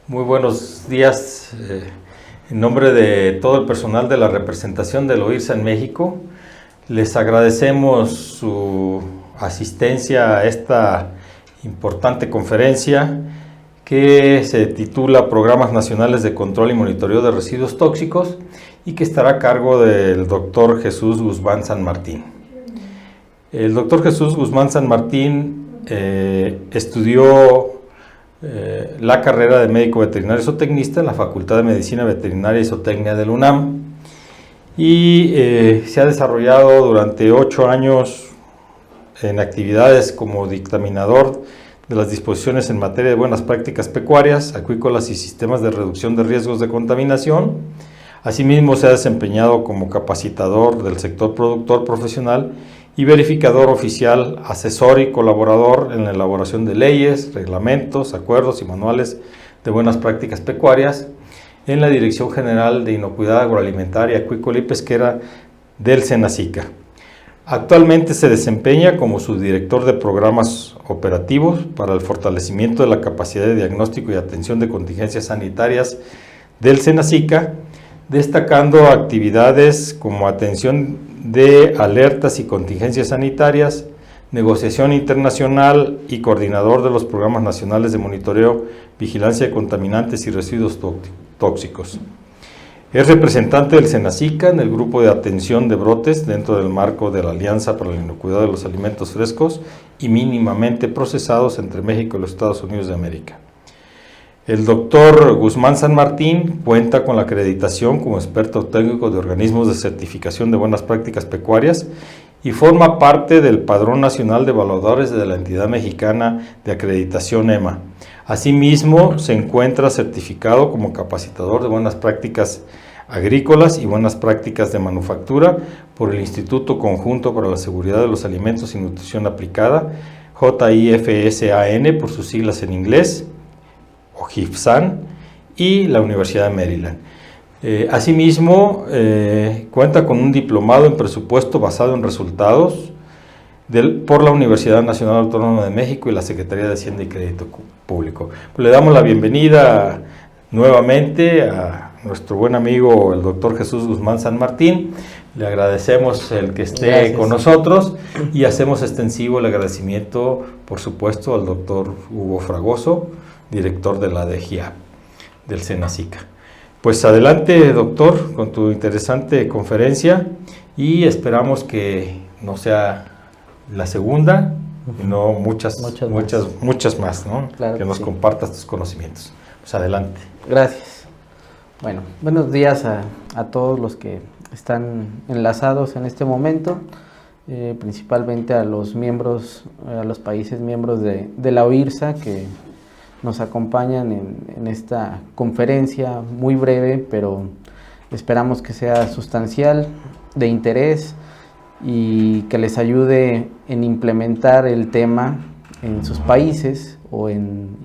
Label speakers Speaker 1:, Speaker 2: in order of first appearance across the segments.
Speaker 1: Muy buenos días. En nombre de todo el personal de la representación del OIRSA en México, les agradecemos su asistencia a esta importante conferencia que se titula Programas Nacionales de Control y Monitoreo de Residuos Tóxicos y que estará a cargo del doctor Jesús Guzmán San Martín. El doctor Jesús Guzmán San Martín estudió la carrera de médico veterinario zootecnista en la Facultad de Medicina Veterinaria y Zootecnia del UNAM y se ha desarrollado durante 8 años en actividades como dictaminador de las disposiciones en materia de buenas prácticas pecuarias, acuícolas y sistemas de reducción de riesgos de contaminación. Asimismo, se ha desempeñado como capacitador del sector productor profesional y verificador oficial, asesor y colaborador en la elaboración de leyes, reglamentos, acuerdos y manuales de buenas prácticas pecuarias en la Dirección General de Inocuidad Agroalimentaria, Acuícola y Pesquera del SENACICA. Actualmente se desempeña como subdirector de programas operativos para el fortalecimiento de la capacidad de diagnóstico y atención de contingencias sanitarias del SENACICA, destacando actividades como atención de alertas y contingencias sanitarias, negociación internacional y coordinador de los programas nacionales de monitoreo, vigilancia de contaminantes y residuos tóxicos. Es representante del SENACICA en el grupo de atención de brotes dentro del marco de la Alianza para la Inocuidad de los Alimentos Frescos y Mínimamente Procesados entre México y los Estados Unidos de América. El doctor Guzmán San Martín cuenta con la acreditación como experto técnico de organismos de certificación de buenas prácticas pecuarias y forma parte del Padrón Nacional de Evaluadores de la entidad mexicana de acreditación EMA. Asimismo, se encuentra certificado como capacitador de buenas prácticas agrícolas y buenas prácticas de manufactura por el Instituto Conjunto para la Seguridad de los Alimentos y Nutrición Aplicada, JIFSAN por sus siglas en inglés, o GIFSAN, y la Universidad de Maryland. Asimismo, cuenta con un diplomado en presupuesto basado en resultados por la Universidad Nacional Autónoma de México y la Secretaría de Hacienda y Crédito Público. Le damos la bienvenida nuevamente a nuestro buen amigo el doctor Jesús Guzmán San Martín. Le agradecemos el que esté con nosotros y hacemos extensivo el agradecimiento, por supuesto, al doctor Hugo Fragoso, director de la DGIAP del SENACICA. Pues adelante, doctor, con tu interesante conferencia y esperamos que no sea la segunda, no muchas más, ¿no?
Speaker 2: Claro
Speaker 1: que nos
Speaker 2: sí.
Speaker 1: Compartas tus conocimientos. Pues adelante.
Speaker 2: Gracias. Bueno, buenos días a todos los que están enlazados en este momento, principalmente a los miembros, a los países miembros de la OIRSA que nos acompañan en esta conferencia muy breve, pero esperamos que sea sustancial, de interés y que les ayude en implementar el tema en sus países o en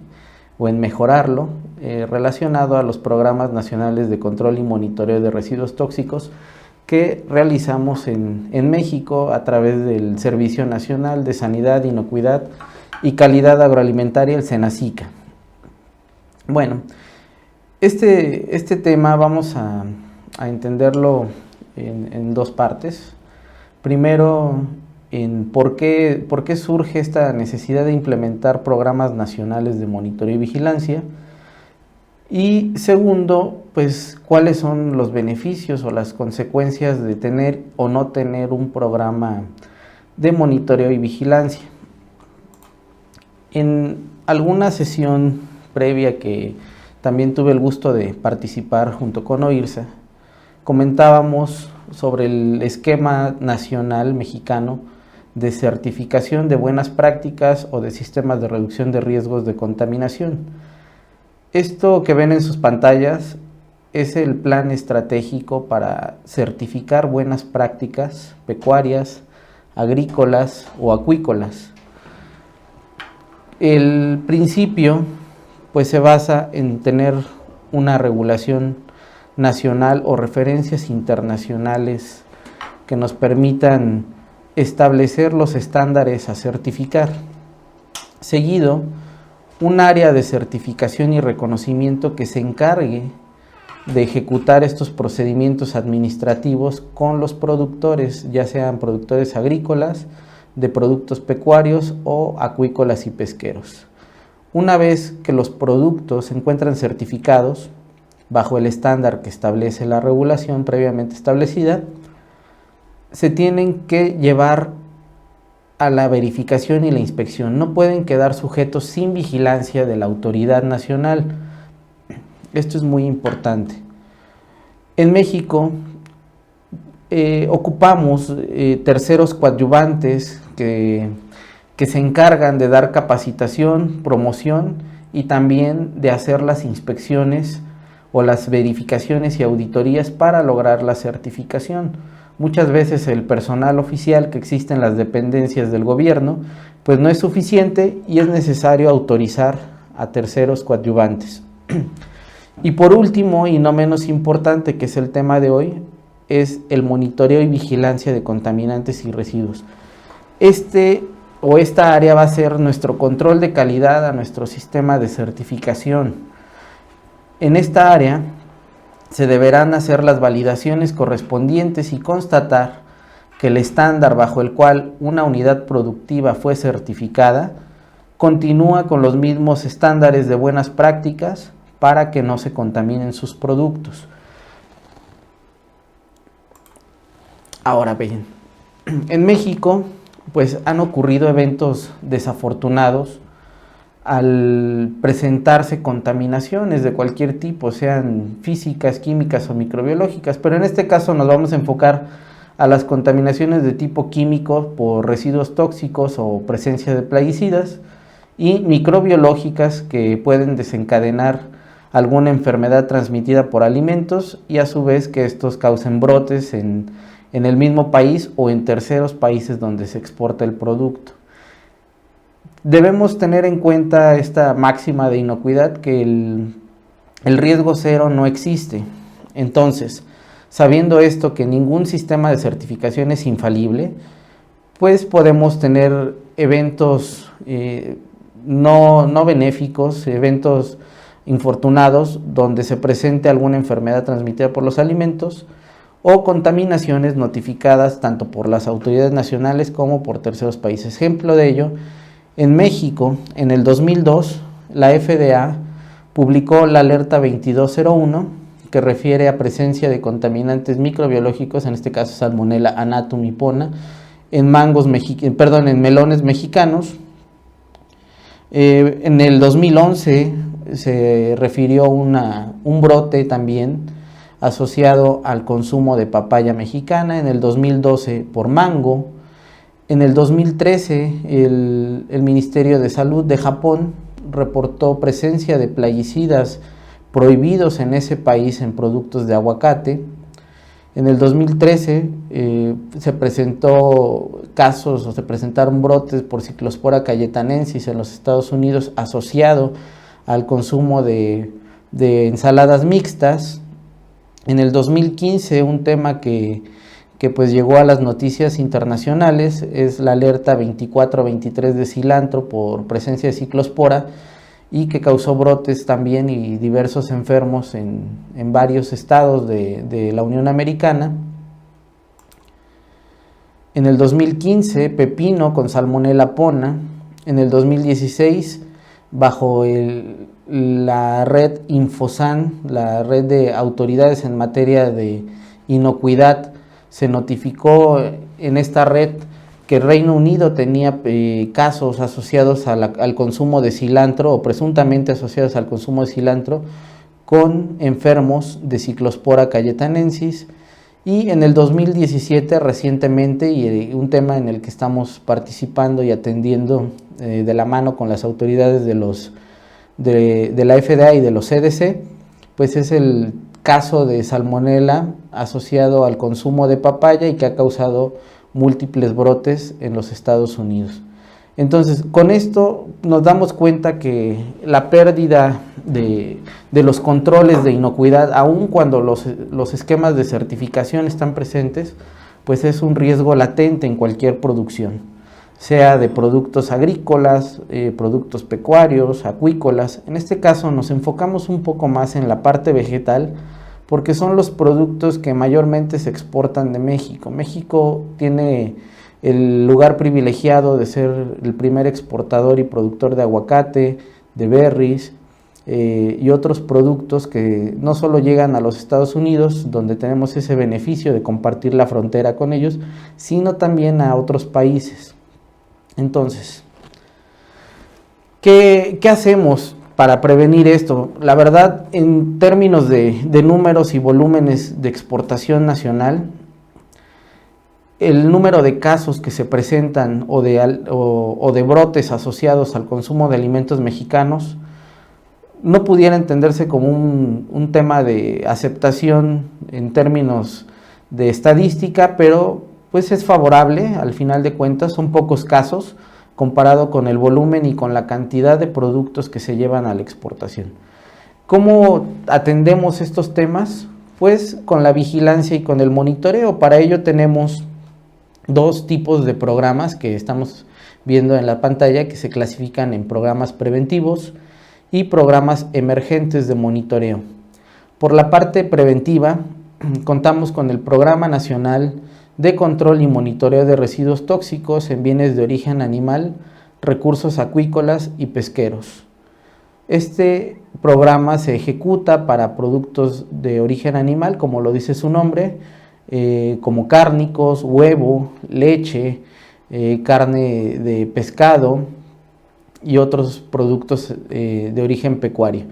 Speaker 2: mejorarlo relacionado a los programas nacionales de control y monitoreo de residuos tóxicos que realizamos en México a través del Servicio Nacional de Sanidad, Inocuidad y Calidad Agroalimentaria, el SENACICA. Bueno, este tema vamos a entenderlo en dos partes. Primero, en por qué surge esta necesidad de implementar programas nacionales de monitoreo y vigilancia. Y segundo, pues cuáles son los beneficios o las consecuencias de tener o no tener un programa de monitoreo y vigilancia. En alguna sesión previa que también tuve el gusto de participar junto con OIRSA, comentábamos sobre el esquema nacional mexicano de certificación de buenas prácticas o de sistemas de reducción de riesgos de contaminación. Esto que ven en sus pantallas es el plan estratégico para certificar buenas prácticas pecuarias, agrícolas o acuícolas. El principio pues se basa en tener una regulación nacional o referencias internacionales que nos permitan establecer los estándares a certificar. Seguido un área de certificación y reconocimiento que se encargue de ejecutar estos procedimientos administrativos con los productores, ya sean productores agrícolas, de productos pecuarios o acuícolas y pesqueros. Una vez que los productos se encuentran certificados bajo el estándar que establece la regulación previamente establecida, se tienen que llevar a la verificación y la inspección. No pueden quedar sujetos sin vigilancia de la autoridad nacional. Esto es muy importante. En México ocupamos terceros coadyuvantes que se encargan de dar capacitación, promoción y también de hacer las inspecciones o las verificaciones y auditorías para lograr la certificación. Muchas veces el personal oficial que existe en las dependencias del gobierno pues no es suficiente y es necesario autorizar a terceros coadyuvantes. Y por último, y no menos importante, que es el tema de hoy, es el monitoreo y vigilancia de contaminantes y residuos. Esta área va a ser nuestro control de calidad a nuestro sistema de certificación. En esta área se deberán hacer las validaciones correspondientes y constatar que el estándar bajo el cual una unidad productiva fue certificada continúa con los mismos estándares de buenas prácticas para que no se contaminen sus productos. Ahora bien, en México pues han ocurrido eventos desafortunados al presentarse contaminaciones de cualquier tipo, sean físicas, químicas o microbiológicas, pero en este caso nos vamos a enfocar a las contaminaciones de tipo químico por residuos tóxicos o presencia de plaguicidas y microbiológicas que pueden desencadenar alguna enfermedad transmitida por alimentos y a su vez que estos causen brotes en el mismo país o en terceros países donde se exporta el producto. Debemos tener en cuenta esta máxima de inocuidad, que el riesgo cero no existe. Entonces, sabiendo esto, que ningún sistema de certificación es infalible, pues podemos tener eventos no benéficos, eventos infortunados, donde se presente alguna enfermedad transmitida por los alimentos o contaminaciones notificadas tanto por las autoridades nacionales como por terceros países. Ejemplo de ello, en México, en el 2002, la FDA publicó la alerta 2201, que refiere a presencia de contaminantes microbiológicos, en este caso Salmonella anatomipona, en melones mexicanos. En el 2011 se refirió un brote también asociado al consumo de papaya mexicana, en el 2012 por mango. En el 2013 el Ministerio de Salud de Japón reportó presencia de plaguicidas prohibidos en ese país en productos de aguacate. En el 2013 se presentaron brotes por Cyclospora cayetanensis en los Estados Unidos asociado al consumo de ensaladas mixtas. En el 2015 un tema que pues llegó a las noticias internacionales es la alerta 2423 de cilantro por presencia de Cyclospora y que causó brotes también y diversos enfermos en varios estados de la Unión Americana. En el 2015 pepino con Salmonella pona. En el 2016 bajo la red Infosan, la red de autoridades en materia de inocuidad, se notificó en esta red que Reino Unido tenía casos asociados al consumo de cilantro o presuntamente asociados al consumo de cilantro con enfermos de Cyclospora cayetanensis. Y en el 2017 recientemente, y un tema en el que estamos participando y atendiendo de la mano con las autoridades de la FDA y de los CDC, pues es el caso de Salmonella asociado al consumo de papaya y que ha causado múltiples brotes en los Estados Unidos. Entonces, con esto nos damos cuenta que la pérdida de los controles de inocuidad, aun cuando los esquemas de certificación están presentes, pues es un riesgo latente en cualquier producción. sea de productos agrícolas, productos pecuarios, acuícolas. En este caso nos enfocamos un poco más en la parte vegetal, porque son los productos que mayormente se exportan de México. México tiene el lugar privilegiado de ser el primer exportador y productor de aguacate, de berries y otros productos que no solo llegan a los Estados Unidos, donde tenemos ese beneficio de compartir la frontera con ellos, sino también a otros países. Entonces, ¿qué hacemos para prevenir esto? La verdad, en términos de números y volúmenes de exportación nacional, el número de casos que se presentan o de brotes asociados al consumo de alimentos mexicanos no pudiera entenderse como un tema de aceptación en términos de estadística, pero pues es favorable, al final de cuentas son pocos casos comparado con el volumen y con la cantidad de productos que se llevan a la exportación. ¿Cómo atendemos estos temas? Pues con la vigilancia y con el monitoreo. Para ello tenemos dos tipos de programas que estamos viendo en la pantalla, que se clasifican en programas preventivos y programas emergentes de monitoreo. Por la parte preventiva, contamos con el Programa Nacional de Control y Monitoreo de Residuos Tóxicos en Bienes de Origen Animal, Recursos Acuícolas y Pesqueros. Este programa se ejecuta para productos de origen animal, como lo dice su nombre, como cárnicos, huevo, leche, carne de pescado y otros productos de origen pecuario.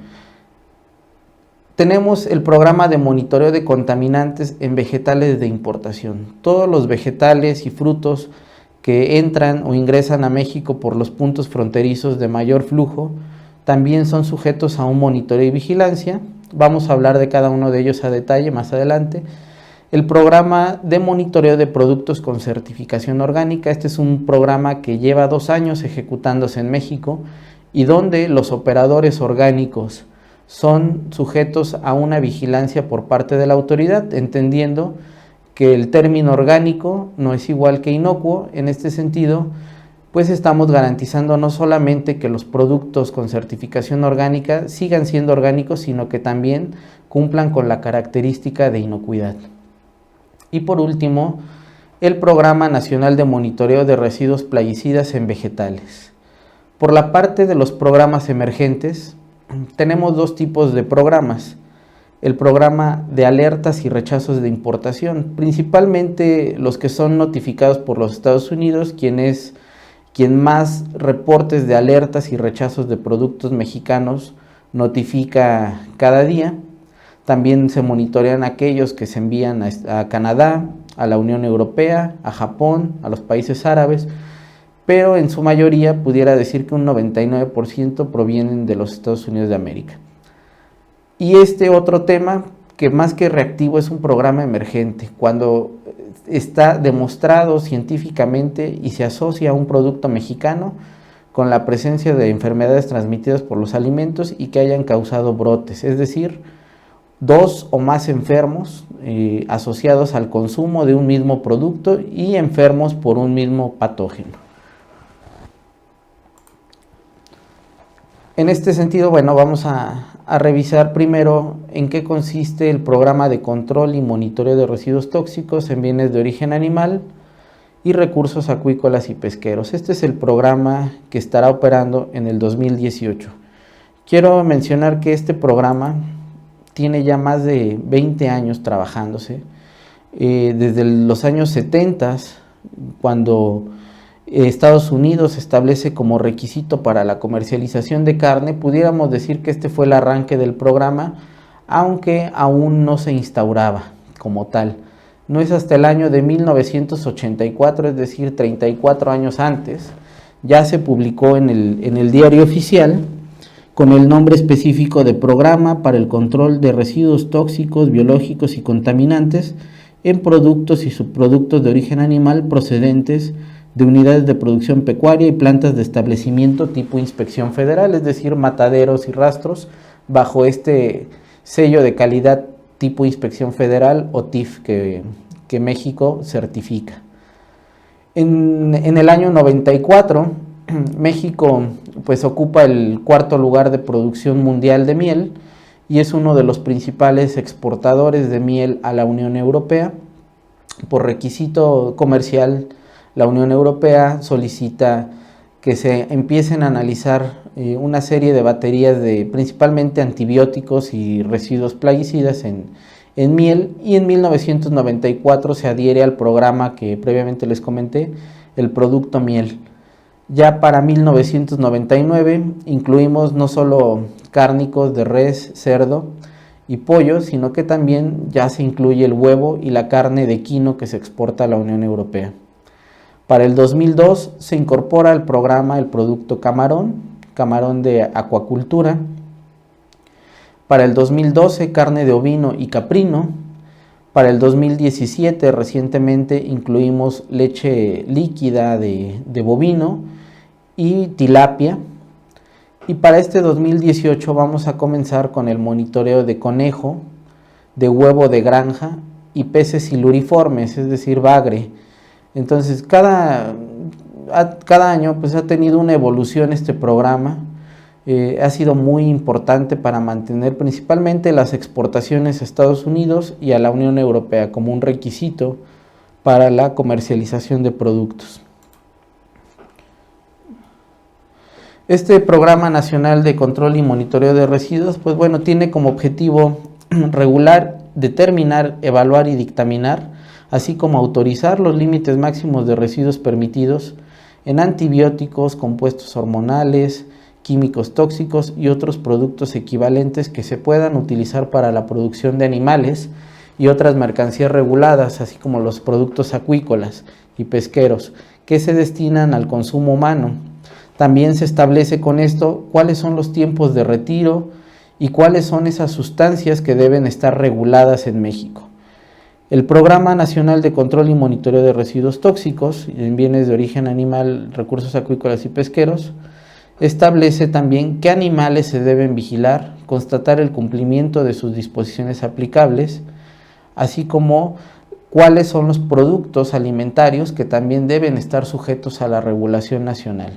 Speaker 2: Tenemos el programa de monitoreo de contaminantes en vegetales de importación. Todos los vegetales y frutos que entran o ingresan a México por los puntos fronterizos de mayor flujo también son sujetos a un monitoreo y vigilancia. Vamos a hablar de cada uno de ellos a detalle más adelante. El programa de monitoreo de productos con certificación orgánica, este es un programa que lleva 2 años ejecutándose en México y donde los operadores orgánicos son sujetos a una vigilancia por parte de la autoridad, entendiendo que el término orgánico no es igual que inocuo. En este sentido, pues estamos garantizando no solamente que los productos con certificación orgánica sigan siendo orgánicos, sino que también cumplan con la característica de inocuidad. Y por último, el Programa Nacional de Monitoreo de Residuos Plaguicidas en Vegetales. Por la parte de los programas emergentes, tenemos 2 tipos de programas. El programa de alertas y rechazos de importación, principalmente los que son notificados por los Estados Unidos, quien más reportes de alertas y rechazos de productos mexicanos notifica cada día. También se monitorean aquellos que se envían a Canadá, a la Unión Europea, a Japón, a los países árabes, pero en su mayoría pudiera decir que un 99% provienen de los Estados Unidos de América. Y este otro tema, que más que reactivo es un programa emergente, cuando está demostrado científicamente y se asocia a un producto mexicano con la presencia de enfermedades transmitidas por los alimentos y que hayan causado brotes, es decir, 2 o más enfermos asociados al consumo de un mismo producto y enfermos por un mismo patógeno. En este sentido, bueno, vamos a revisar primero en qué consiste el programa de control y monitoreo de residuos tóxicos en bienes de origen animal y recursos acuícolas y pesqueros. Este es el programa que estará operando en el 2018. Quiero mencionar que este programa tiene ya más de 20 años trabajándose, desde los años 70, cuando Estados Unidos establece como requisito para la comercialización de carne. Pudiéramos decir que este fue el arranque del programa, aunque aún no se instauraba como tal. No es hasta el año de 1984, es decir, 34 años antes, ya se publicó en el Diario Oficial con el nombre específico de Programa para el Control de Residuos Tóxicos, Biológicos y Contaminantes en Productos y Subproductos de Origen Animal procedentes de unidades de producción pecuaria y plantas de establecimiento tipo inspección federal, es decir, mataderos y rastros, bajo este sello de calidad tipo inspección federal o TIF que México certifica. En el año 94, México pues ocupa el cuarto lugar de producción mundial de miel y es uno de los principales exportadores de miel a la Unión Europea. Por requisito comercial, la Unión Europea solicita que se empiecen a analizar una serie de baterías de principalmente antibióticos y residuos plaguicidas en miel, y en 1994 se adhiere al programa que previamente les comenté, el producto miel. Ya para 1999 incluimos no solo cárnicos de res, cerdo y pollo, sino que también ya se incluye el huevo y la carne de equino que se exporta a la Unión Europea. Para el 2002 se incorpora al programa el producto camarón de acuacultura. Para el 2012 carne de ovino y caprino. Para el 2017 recientemente incluimos leche líquida de bovino y tilapia. Y para este 2018 vamos a comenzar con el monitoreo de conejo, de huevo de granja y peces siluriformes, es decir, bagre. Entonces cada año pues ha tenido una evolución este programa. Ha sido muy importante para mantener principalmente las exportaciones a Estados Unidos y a la Unión Europea como un requisito para la comercialización de productos. Este Programa Nacional de Control y Monitoreo de Residuos, pues bueno, tiene como objetivo regular, determinar, evaluar y dictaminar, así como autorizar los límites máximos de residuos permitidos en antibióticos, compuestos hormonales, químicos tóxicos y otros productos equivalentes que se puedan utilizar para la producción de animales y otras mercancías reguladas, así como los productos acuícolas y pesqueros que se destinan al consumo humano. También se establece con esto cuáles son los tiempos de retiro y cuáles son esas sustancias que deben estar reguladas en México. El Programa Nacional de Control y Monitoreo de Residuos Tóxicos en bienes de origen animal, recursos acuícolas y pesqueros establece también qué animales se deben vigilar, constatar el cumplimiento de sus disposiciones aplicables, así como cuáles son los productos alimentarios que también deben estar sujetos a la regulación nacional.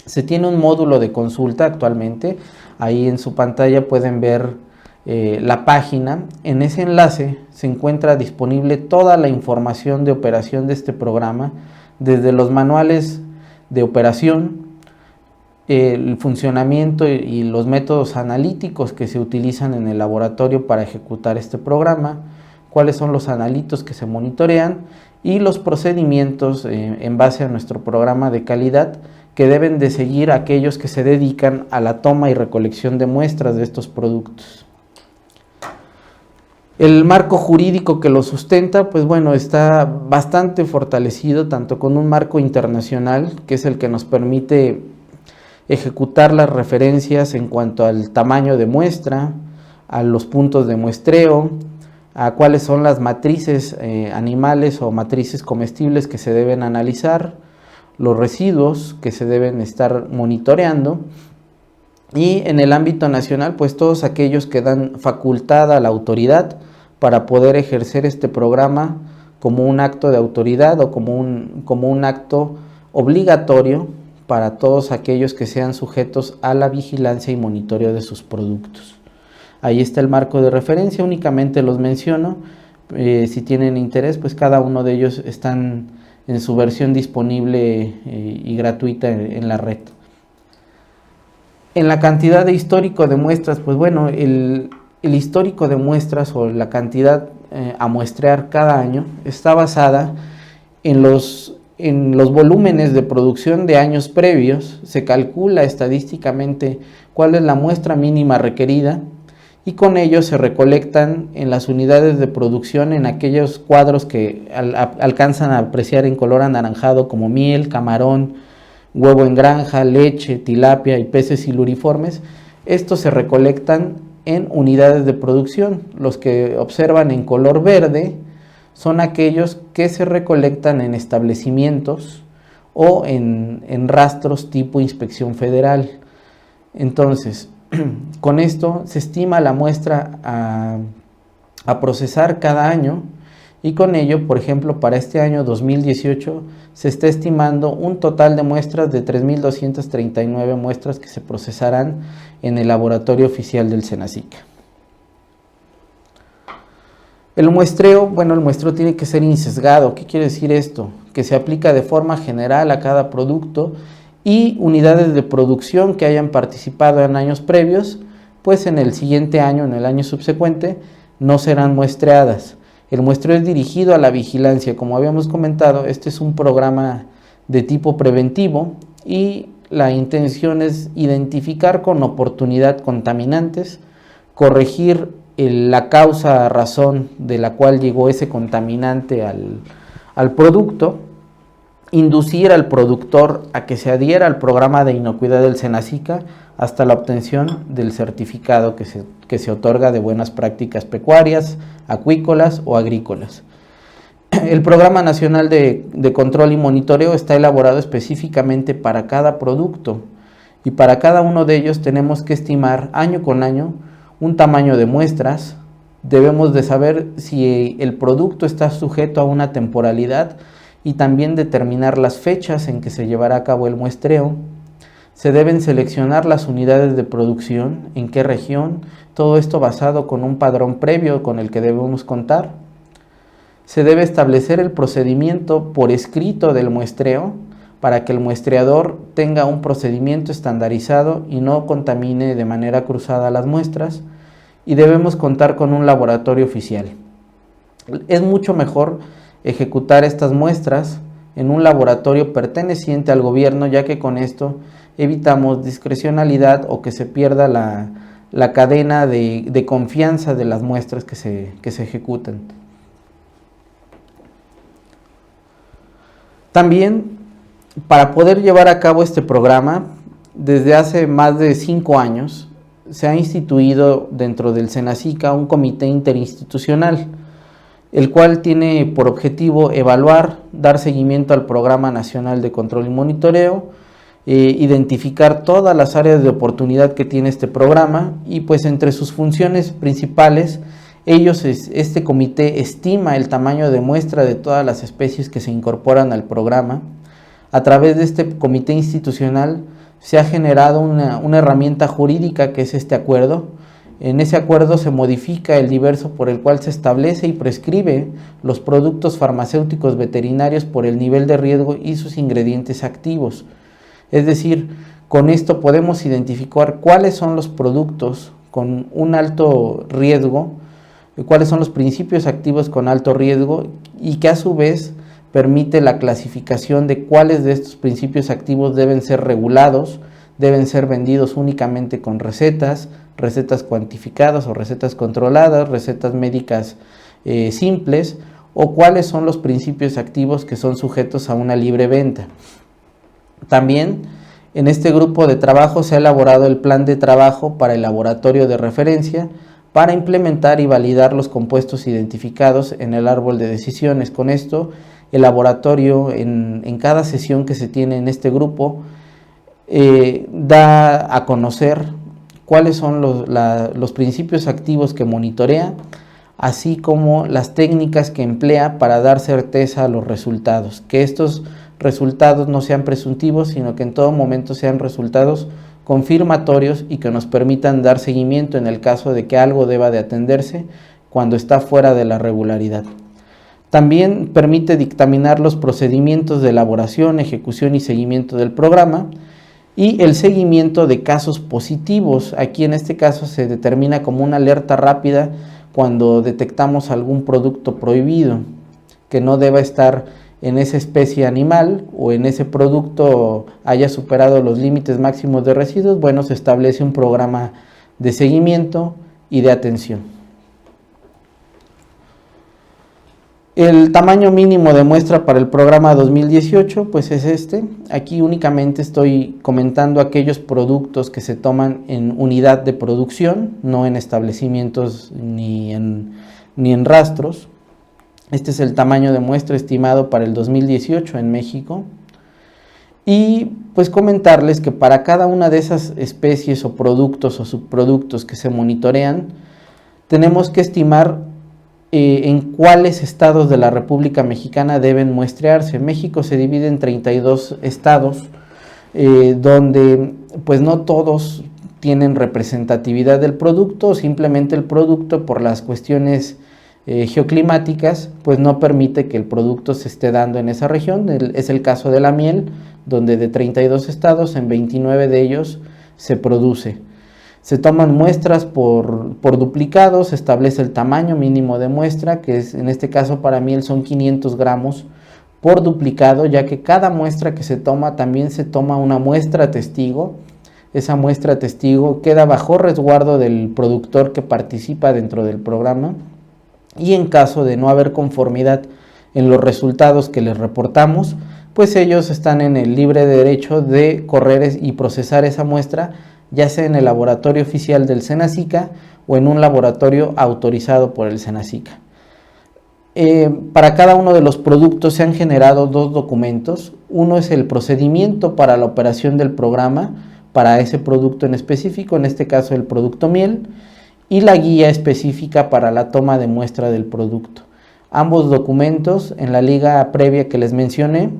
Speaker 2: Se tiene un módulo de consulta actualmente, ahí en su pantalla pueden ver la página. En ese enlace se encuentra disponible toda la información de operación de este programa, desde los manuales de operación, el funcionamiento y los métodos analíticos que se utilizan en el laboratorio para ejecutar este programa, cuáles son los analitos que se monitorean y los procedimientos en base a nuestro programa de calidad que deben de seguir aquellos que se dedican a la toma y recolección de muestras de estos productos. El marco jurídico que lo sustenta, pues bueno, está bastante fortalecido, tanto con un marco internacional, que es el que nos permite ejecutar las referencias en cuanto al tamaño de muestra, a los puntos de muestreo, a cuáles son las matrices animales o matrices comestibles que se deben analizar, los residuos que se deben estar monitoreando, y en el ámbito nacional pues todos aquellos que dan facultad a la autoridad para poder ejercer este programa como un acto de autoridad o como un acto obligatorio para todos aquellos que sean sujetos a la vigilancia y monitoreo de sus productos. Ahí está el marco de referencia, únicamente los menciono, si tienen interés pues cada uno de ellos están en su versión disponible y gratuita en la red. En la cantidad de histórico de muestras, pues bueno, el histórico de muestras o la cantidad a muestrear cada año está basada en los volúmenes de producción de años previos. Se calcula estadísticamente cuál es la muestra mínima requerida y con ello se recolectan en las unidades de producción en aquellos cuadros que alcanzan a apreciar en color anaranjado como miel, camarón, huevo en granja, leche, tilapia y peces siluriformes. Estos se recolectan en unidades de producción. Los que observan en color verde son aquellos que se recolectan en establecimientos o en rastros tipo inspección federal. Entonces, con esto se estima la muestra a procesar cada año y con ello, por ejemplo, para este año 2018 se está estimando un total de muestras de 3.239 muestras que se procesarán en el laboratorio oficial del Senacica. El muestreo, el muestreo tiene que ser insesgado. ¿Qué quiere decir esto? Que se aplica de forma general a cada producto y unidades de producción que hayan participado en años previos, pues en el siguiente año, en el año subsecuente, no serán muestreadas. El muestreo es dirigido a la vigilancia. Como habíamos comentado, este es un programa de tipo preventivo y la intención es identificar con oportunidad contaminantes, corregir la causa razón de la cual llegó ese contaminante al producto, inducir al productor a que se adhiera al programa de inocuidad del Senacica hasta la obtención del certificado que se otorga de buenas prácticas pecuarias, acuícolas o agrícolas. El Programa Nacional de Control y Monitoreo está elaborado específicamente para cada producto y para cada uno de ellos tenemos que estimar año con año un tamaño de muestras. Debemos de saber si el producto está sujeto a una temporalidad y también determinar las fechas en que se llevará a cabo el muestreo. Se deben seleccionar las unidades de producción, en qué región, todo esto basado con un padrón previo con el que debemos contar. Se debe establecer el procedimiento por escrito del muestreo para que el muestreador tenga un procedimiento estandarizado y no contamine de manera cruzada las muestras, y debemos contar con un laboratorio oficial. Es mucho mejor ejecutar estas muestras en un laboratorio perteneciente al gobierno, ya que con esto evitamos discrecionalidad o que se pierda la cadena de confianza de las muestras que se ejecutan. También, para poder llevar a cabo este programa, desde hace más de 5 años, se ha instituido dentro del Senacica un comité interinstitucional, el cual tiene por objetivo evaluar, dar seguimiento al Programa Nacional de Control y Monitoreo, identificar todas las áreas de oportunidad que tiene este programa y pues entre sus funciones principales, este comité estima el tamaño de muestra de todas las especies que se incorporan al programa. A través de este comité institucional se ha generado una herramienta jurídica que es este acuerdo. En ese acuerdo se modifica el diverso por el cual se establece y prescribe los productos farmacéuticos veterinarios por el nivel de riesgo y sus ingredientes activos. Es decir, con esto podemos identificar cuáles son los productos con un alto riesgo, cuáles son los principios activos con alto riesgo y que a su vez permite la clasificación de cuáles de estos principios activos deben ser regulados, deben ser vendidos únicamente con recetas cuantificadas o recetas controladas, recetas médicas simples, o cuáles son los principios activos que son sujetos a una libre venta. También en este grupo de trabajo se ha elaborado el plan de trabajo para el laboratorio de referencia para implementar y validar los compuestos identificados en el árbol de decisiones. Con esto, el laboratorio en cada sesión que se tiene en este grupo da a conocer cuáles son los principios activos que monitorea, así como las técnicas que emplea para dar certeza a los resultados, que estos resultados no sean presuntivos, sino que en todo momento sean resultados confirmatorios y que nos permitan dar seguimiento en el caso de que algo deba de atenderse cuando está fuera de la regularidad. También permite dictaminar los procedimientos de elaboración, ejecución y seguimiento del programa y el seguimiento de casos positivos. Aquí en este caso se determina como una alerta rápida cuando detectamos algún producto prohibido que no deba estar en esa especie animal o en ese producto haya superado los límites máximos de residuos. Bueno, se establece un programa de seguimiento y de atención. El tamaño mínimo de muestra para el programa 2018 pues es este. Aquí únicamente estoy comentando aquellos productos que se toman en unidad de producción, no en establecimientos ni en rastros. Este es el tamaño de muestra estimado para el 2018 en México. Y pues comentarles que para cada una de esas especies o productos o subproductos que se monitorean, tenemos que estimar en cuáles estados de la República Mexicana deben muestrearse. México se divide en 32 estados, donde pues no todos tienen representatividad del producto, simplemente el producto por las cuestiones geoclimáticas pues no permite que el producto se esté dando en esa región. Es el caso de la miel, donde de 32 estados, en 29 de ellos se produce. Se toman muestras por duplicado, se establece el tamaño mínimo de muestra, que es, en este caso para miel son 500 gramos por duplicado, ya que cada muestra que se toma también se toma una muestra testigo. Esa muestra testigo queda bajo resguardo del productor que participa dentro del programa, y en caso de no haber conformidad en los resultados que les reportamos, pues ellos están en el libre derecho de correr y procesar esa muestra, ya sea en el laboratorio oficial del Senacica o en un laboratorio autorizado por el Senacica. Para cada uno de los productos se han generado 2 documentos. Uno es el procedimiento para la operación del programa para ese producto en específico, en este caso el producto miel, y la guía específica para la toma de muestra del producto. Ambos documentos en la liga previa que les mencioné,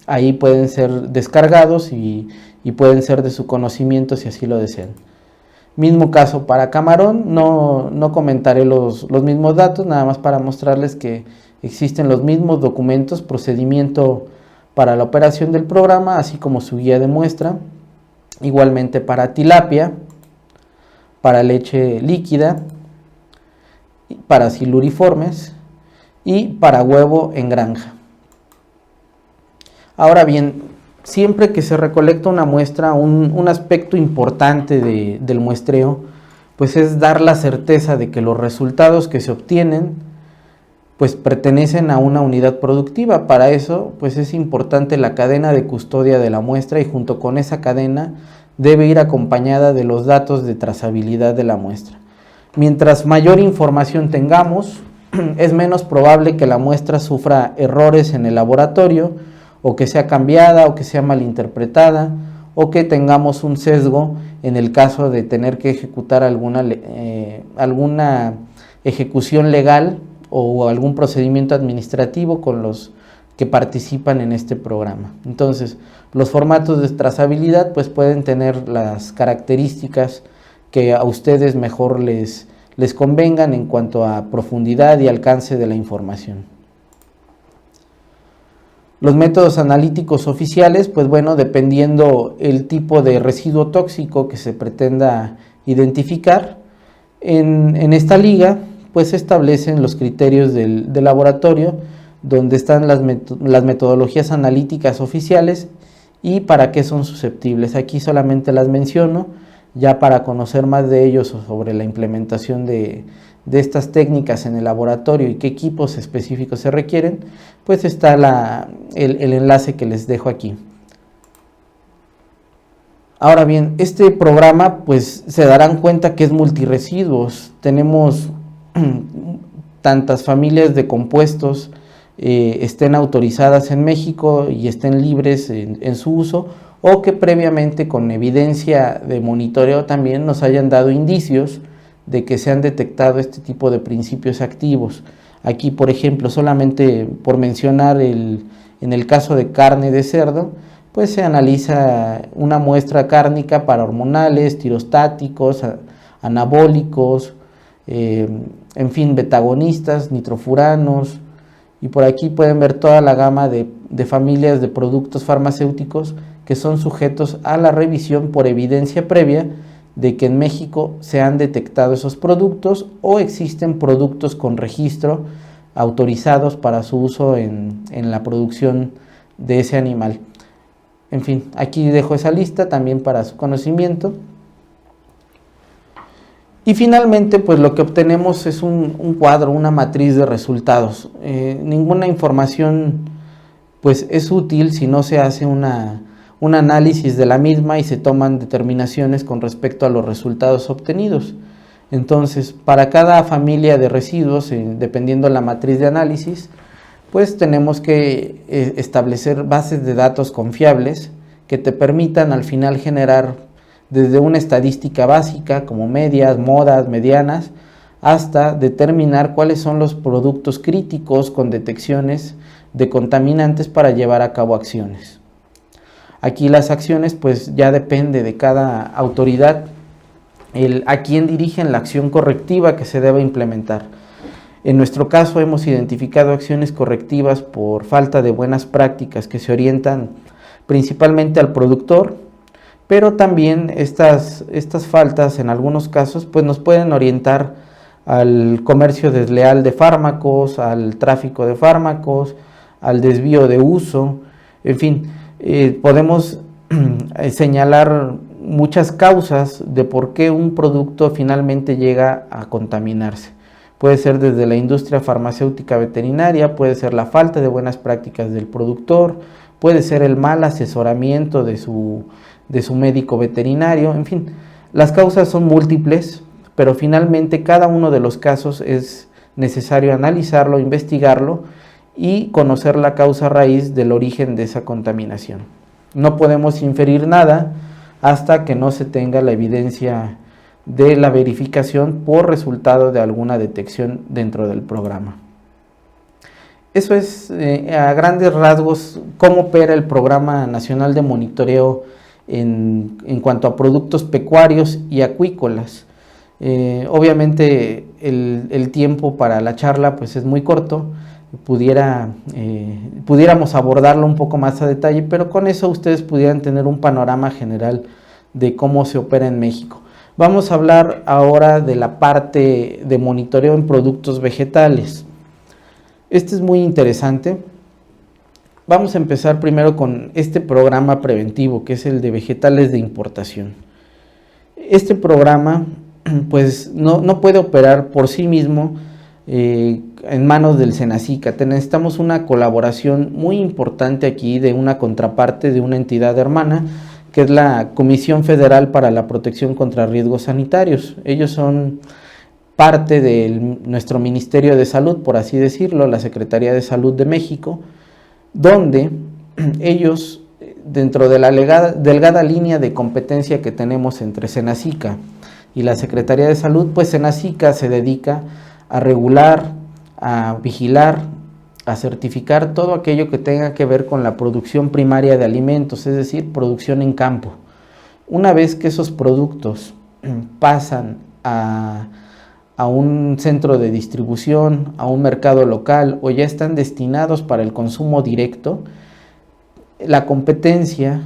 Speaker 2: ahí pueden ser descargados y pueden ser de su conocimiento si así lo desean. Mismo caso para camarón, no comentaré los mismos datos, nada más para mostrarles que existen los mismos documentos, procedimiento para la operación del programa, así como su guía de muestra. Igualmente para tilapia, para leche líquida, para siluriformes y para huevo en granja. Ahora bien, siempre que se recolecta una muestra, un aspecto importante del muestreo, pues es dar la certeza de que los resultados que se obtienen pues pertenecen a una unidad productiva. Para eso pues es importante la cadena de custodia de la muestra, y junto con esa cadena debe ir acompañada de los datos de trazabilidad de la muestra. Mientras mayor información tengamos, es menos probable que la muestra sufra errores en el laboratorio, o que sea cambiada, o que sea malinterpretada, o que tengamos un sesgo en el caso de tener que ejecutar alguna ejecución legal o algún procedimiento administrativo con los que participan en este programa. Entonces, los formatos de trazabilidad pues pueden tener las características que a ustedes mejor les convengan en cuanto a profundidad y alcance de la información. Los métodos analíticos oficiales, pues bueno, dependiendo el tipo de residuo tóxico que se pretenda identificar, en esta liga pues se establecen los criterios del laboratorio, donde están las metodologías analíticas oficiales y para qué son susceptibles. Aquí solamente las menciono, ya para conocer más de ellos o sobre la implementación de estas técnicas en el laboratorio y qué equipos específicos se requieren, pues está el enlace que les dejo aquí. Ahora bien, este programa pues se darán cuenta que es multiresiduos. Tenemos tantas familias de compuestos estén autorizadas en México y estén libres en su uso, o que previamente con evidencia de monitoreo también nos hayan dado indicios de que se han detectado este tipo de principios activos. Aquí, por ejemplo, solamente por mencionar en el caso de carne de cerdo, pues se analiza una muestra cárnica para hormonales, tirostáticos, anabólicos, en fin, betagonistas, nitrofuranos, y por aquí pueden ver toda la gama de familias de productos farmacéuticos que son sujetos a la revisión por evidencia previa de que en México se han detectado esos productos o existen productos con registro autorizados para su uso en la producción de ese animal. En fin, aquí dejo esa lista también para su conocimiento. Y finalmente, pues lo que obtenemos es un cuadro, una matriz de resultados. Ninguna información pues es útil si no se hace un análisis de la misma y se toman determinaciones con respecto a los resultados obtenidos. Entonces, para cada familia de residuos, dependiendo de la matriz de análisis, pues tenemos que establecer bases de datos confiables que te permitan al final generar desde una estadística básica como medias, modas, medianas, hasta determinar cuáles son los productos críticos con detecciones de contaminantes para llevar a cabo acciones. Aquí las acciones pues ya depende de cada autoridad a quién dirigen la acción correctiva que se debe implementar. En nuestro caso hemos identificado acciones correctivas por falta de buenas prácticas que se orientan principalmente al productor, pero también estas faltas en algunos casos pues nos pueden orientar al comercio desleal de fármacos, al tráfico de fármacos, al desvío de uso, en fin, podemos señalar muchas causas de por qué un producto finalmente llega a contaminarse. Puede ser desde la industria farmacéutica veterinaria, puede ser la falta de buenas prácticas del productor, puede ser el mal asesoramiento de su médico veterinario, en fin, las causas son múltiples, pero finalmente cada uno de los casos es necesario analizarlo, investigarlo y conocer la causa raíz del origen de esa contaminación. No podemos inferir nada hasta que no se tenga la evidencia de la verificación por resultado de alguna detección dentro del programa. Eso es a grandes rasgos cómo opera el Programa Nacional de Monitoreo en cuanto a productos pecuarios y acuícolas. Obviamente el tiempo para la charla pues es muy corto, pudiéramos abordarlo un poco más a detalle, pero con eso ustedes pudieran tener un panorama general de cómo se opera en México. Vamos a hablar ahora de la parte de monitoreo en productos vegetales. Este es muy interesante. Vamos a empezar primero con este programa preventivo, que es el de vegetales de importación. Este programa pues no puede operar por sí mismo en manos del Senacica. Necesitamos una colaboración muy importante aquí de una contraparte de una entidad hermana, que es la Comisión Federal para la Protección contra Riesgos Sanitarios. Ellos son parte de nuestro Ministerio de Salud, por así decirlo, la Secretaría de Salud de México, donde ellos, dentro de la delgada línea de competencia que tenemos entre Senacica y la Secretaría de Salud, pues Senacica se dedica a regular, a vigilar, a certificar todo aquello que tenga que ver con la producción primaria de alimentos, es decir, producción en campo. Una vez que esos productos pasan a un centro de distribución, a un mercado local o ya están destinados para el consumo directo, la competencia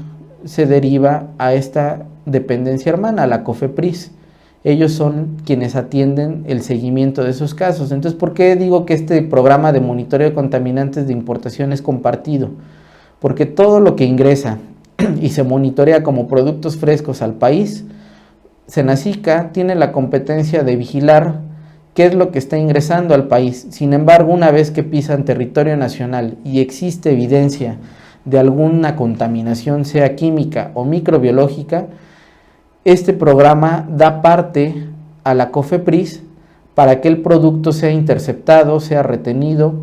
Speaker 2: se deriva a esta dependencia hermana, la COFEPRIS. Ellos son quienes atienden el seguimiento de esos casos. Entonces, ¿por qué digo que este programa de monitoreo de contaminantes de importación es compartido? Porque todo lo que ingresa y se monitorea como productos frescos al país, Senacica tiene la competencia de vigilar qué es lo que está ingresando al país. Sin embargo, una vez que pisan territorio nacional y existe evidencia de alguna contaminación, sea química o microbiológica, este programa da parte a la COFEPRIS para que el producto sea interceptado, sea retenido,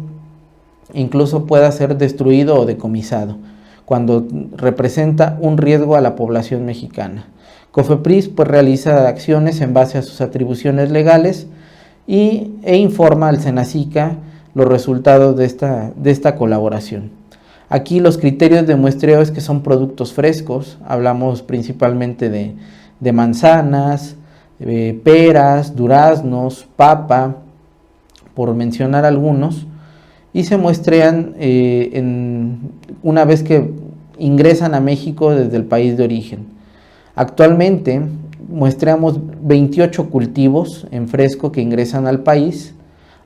Speaker 2: incluso pueda ser destruido o decomisado, cuando representa un riesgo a la población mexicana. COFEPRIS pues realiza acciones en base a sus atribuciones legales e informa al Senacica los resultados de esta colaboración. Aquí los criterios de muestreo es que son productos frescos, hablamos principalmente de manzanas, peras, duraznos, papa, por mencionar algunos, y se muestrean una vez que ingresan a México desde el país de origen. Actualmente muestreamos 28 cultivos en fresco que ingresan al país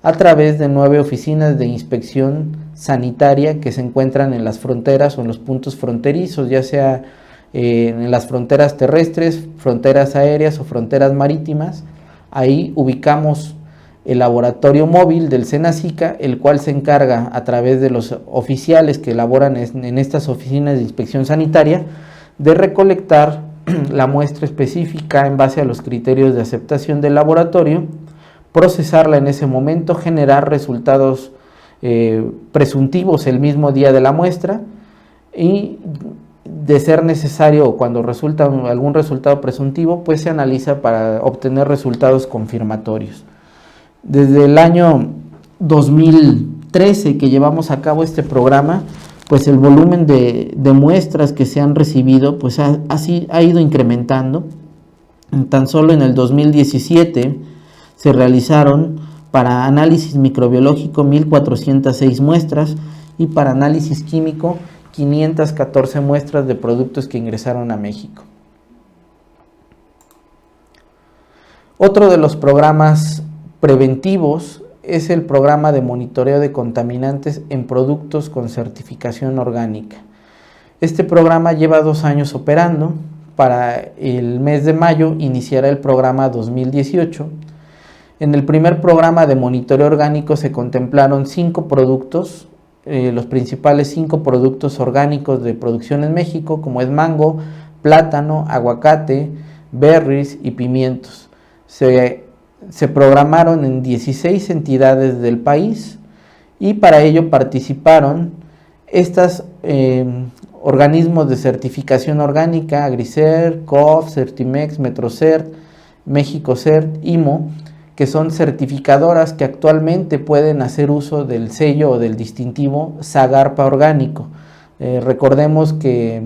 Speaker 2: a través de 9 oficinas de inspección sanitaria que se encuentran en las fronteras o en los puntos fronterizos, ya sea en las fronteras terrestres, fronteras aéreas o fronteras marítimas. Ahí ubicamos el laboratorio móvil del Senacica, el cual se encarga a través de los oficiales que laboran en estas oficinas de inspección sanitaria de recolectar la muestra específica en base a los criterios de aceptación del laboratorio, procesarla en ese momento, generar resultados presuntivos el mismo día de la muestra y, de ser necesario, cuando resulta algún resultado presuntivo, pues se analiza para obtener resultados confirmatorios. Desde el año 2013 que llevamos a cabo este programa, pues el volumen de muestras que se han recibido pues ha ido incrementando. Tan solo en el 2017 se realizaron para análisis microbiológico 1.406 muestras y para análisis químico 514 muestras de productos que ingresaron a México. Otro de los programas preventivos es el programa de monitoreo de contaminantes en productos con certificación orgánica. Este programa lleva 2 años operando. Para el mes de mayo iniciará el programa 2018. En el primer programa de monitoreo orgánico se contemplaron 5 productos, los principales 5 productos orgánicos de producción en México, como es mango, plátano, aguacate, berries y pimientos. Se programaron en 16 entidades del país y para ello participaron estas organismos de certificación orgánica: Agricer, COF, Certimex, Metrocert, México-Cert, IMO, que son certificadoras que actualmente pueden hacer uso del sello o del distintivo Zagarpa orgánico. Recordemos que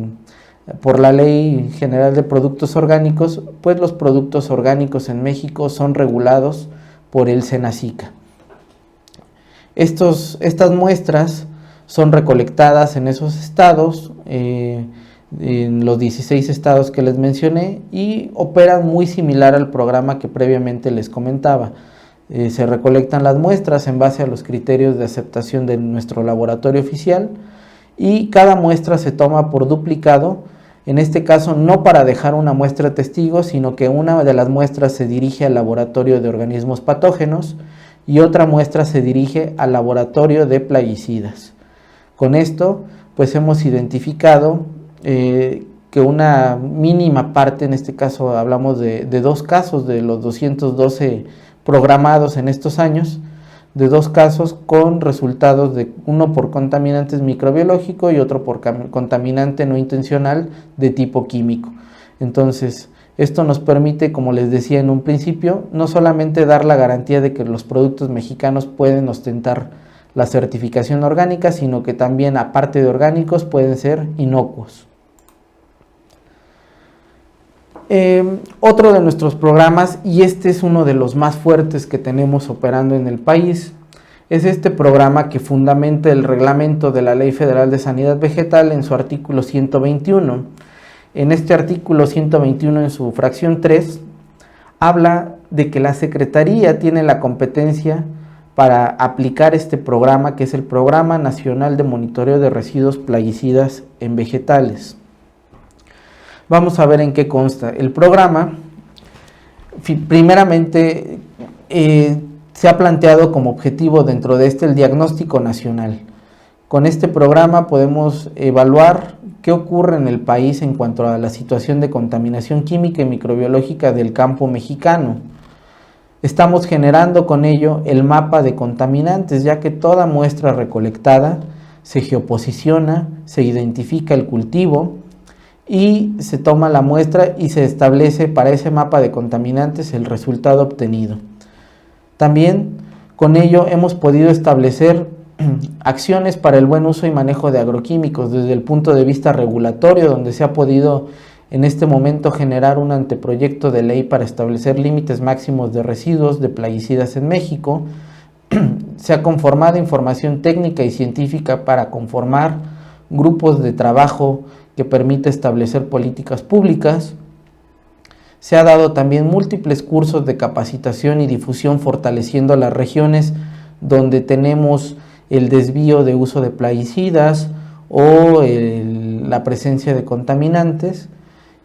Speaker 2: por la Ley General de Productos Orgánicos, pues los productos orgánicos en México son regulados por el SENACICA. Estas muestras son recolectadas en esos estados, en los 16 estados que les mencioné, y operan muy similar al programa que previamente les comentaba. Se recolectan las muestras en base a los criterios de aceptación de nuestro laboratorio oficial y cada muestra se toma por duplicado, en este caso no para dejar una muestra testigo, sino que una de las muestras se dirige al laboratorio de organismos patógenos y otra muestra se dirige al laboratorio de plaguicidas. Con esto, pues hemos identificado que una mínima parte, en este caso hablamos de 2 casos de los 212 programados en estos años, de 2 casos con resultados de uno por contaminantes microbiológico y otro por contaminante no intencional de tipo químico. Entonces, esto nos permite, como les decía en un principio, no solamente dar la garantía de que los productos mexicanos pueden ostentar la certificación orgánica, sino que también, aparte de orgánicos, pueden ser inocuos. Otro de nuestros programas, y este es uno de los más fuertes que tenemos operando en el país, es este programa que fundamenta el reglamento de la Ley Federal de Sanidad Vegetal en su artículo 121. En este artículo 121, en su fracción 3, habla de que la Secretaría tiene la competencia para aplicar este programa, que es el Programa Nacional de Monitoreo de Residuos Plaguicidas en Vegetales. Vamos a ver en qué consta. El programa, primeramente, se ha planteado como objetivo dentro de el diagnóstico nacional. Con este programa podemos evaluar qué ocurre en el país en cuanto a la situación de contaminación química y microbiológica del campo mexicano. Estamos generando con ello el mapa de contaminantes, ya que toda muestra recolectada se geoposiciona, se identifica el cultivo y se toma la muestra y se establece para ese mapa de contaminantes el resultado obtenido. También con ello hemos podido establecer acciones para el buen uso y manejo de agroquímicos desde el punto de vista regulatorio, donde se ha podido en este momento generar un anteproyecto de ley para establecer límites máximos de residuos de plaguicidas en México. Se ha conformado información técnica y científica para conformar grupos de trabajo que permite establecer políticas públicas. Se ha dado también múltiples cursos de capacitación y difusión fortaleciendo las regiones donde tenemos el desvío de uso de plaguicidas o la presencia de contaminantes,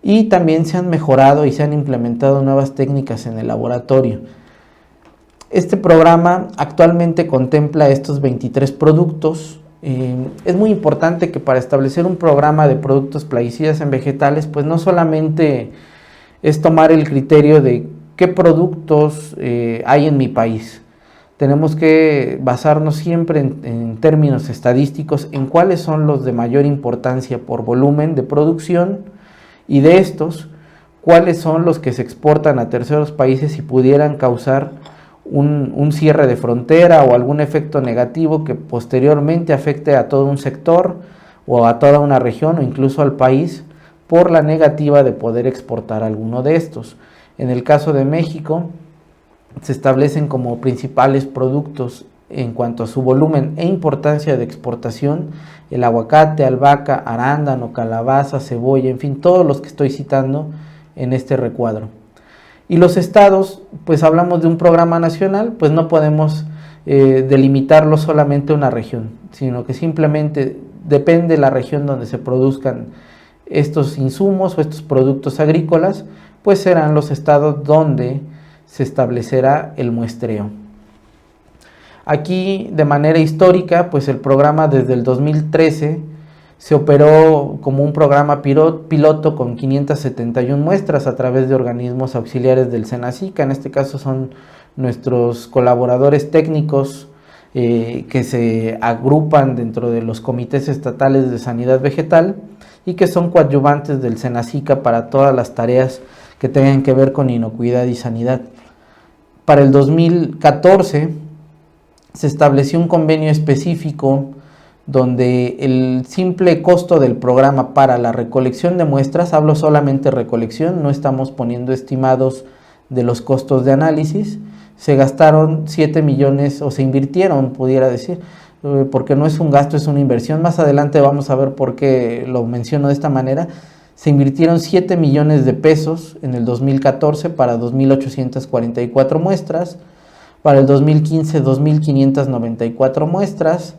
Speaker 2: y también se han mejorado y se han implementado nuevas técnicas en el laboratorio. Este programa actualmente contempla estos 23 productos. Es muy importante que para establecer un programa de productos plaguicidas en vegetales, pues no solamente es tomar el criterio de qué productos hay en mi país. Tenemos que basarnos siempre en términos estadísticos en cuáles son los de mayor importancia por volumen de producción, y de estos, cuáles son los que se exportan a terceros países y pudieran causar un cierre de frontera o algún efecto negativo que posteriormente afecte a todo un sector o a toda una región o incluso al país por la negativa de poder exportar alguno de estos. En el caso de México, se establecen como principales productos en cuanto a su volumen e importancia de exportación el aguacate, albahaca, arándano, calabaza, cebolla, en fin, todos los que estoy citando en este recuadro. Y los estados, pues hablamos de un programa nacional, pues no podemos delimitarlo solamente a una región, sino que simplemente depende de la región donde se produzcan estos insumos o estos productos agrícolas, pues serán los estados donde se establecerá el muestreo. Aquí, de manera histórica, pues el programa desde el 2013 se operó como un programa piloto con 571 muestras a través de organismos auxiliares del Senacica. En este caso son nuestros colaboradores técnicos que se agrupan dentro de los comités estatales de sanidad vegetal y que son coadyuvantes del Senacica para todas las tareas que tengan que ver con inocuidad y sanidad. Para el 2014 se estableció un convenio específico donde el simple costo del programa para la recolección de muestras, hablo solamente recolección, no estamos poniendo estimados de los costos de análisis, se gastaron 7 millones o se invirtieron, pudiera decir, porque no es un gasto, es una inversión. Más adelante vamos a ver por qué lo menciono de esta manera. Se invirtieron 7 millones de pesos en el 2014 para 2.844 muestras, para el 2015 2.594 muestras,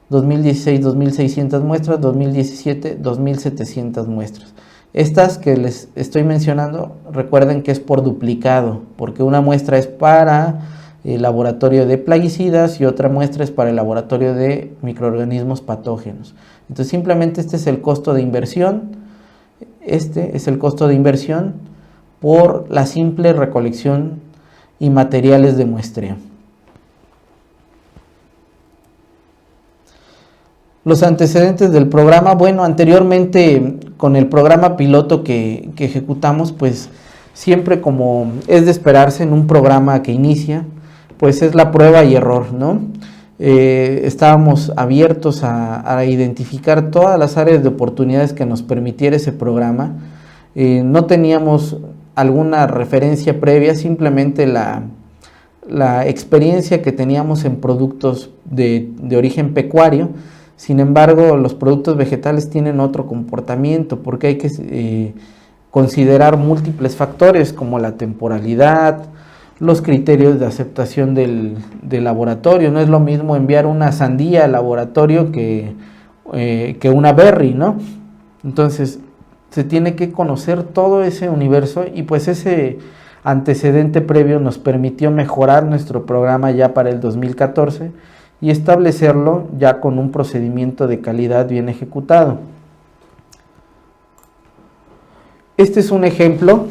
Speaker 2: 2016 2.600 muestras, 2017 2.700 muestras. Estas que les estoy mencionando, recuerden que es por duplicado, porque una muestra es para el laboratorio de plaguicidas y otra muestra es para el laboratorio de microorganismos patógenos. Entonces simplemente este es el costo de inversión, por la simple recolección y materiales de muestreo. Los antecedentes del programa, bueno, anteriormente con el programa piloto que ejecutamos, pues siempre, como es de esperarse en un programa que inicia, pues es la prueba y error, ¿no? Estábamos abiertos a identificar todas las áreas de oportunidades que nos permitiera ese programa. No teníamos alguna referencia previa, simplemente la experiencia que teníamos en productos de origen pecuario. Sin embargo, los productos vegetales tienen otro comportamiento porque hay que considerar múltiples factores como la temporalidad, los criterios de aceptación del laboratorio. No es lo mismo enviar una sandía al laboratorio que una berry, ¿no? Entonces, se tiene que conocer todo ese universo y pues ese antecedente previo nos permitió mejorar nuestro programa ya para el 2014 y establecerlo ya con un procedimiento de calidad bien ejecutado. Este es un ejemplo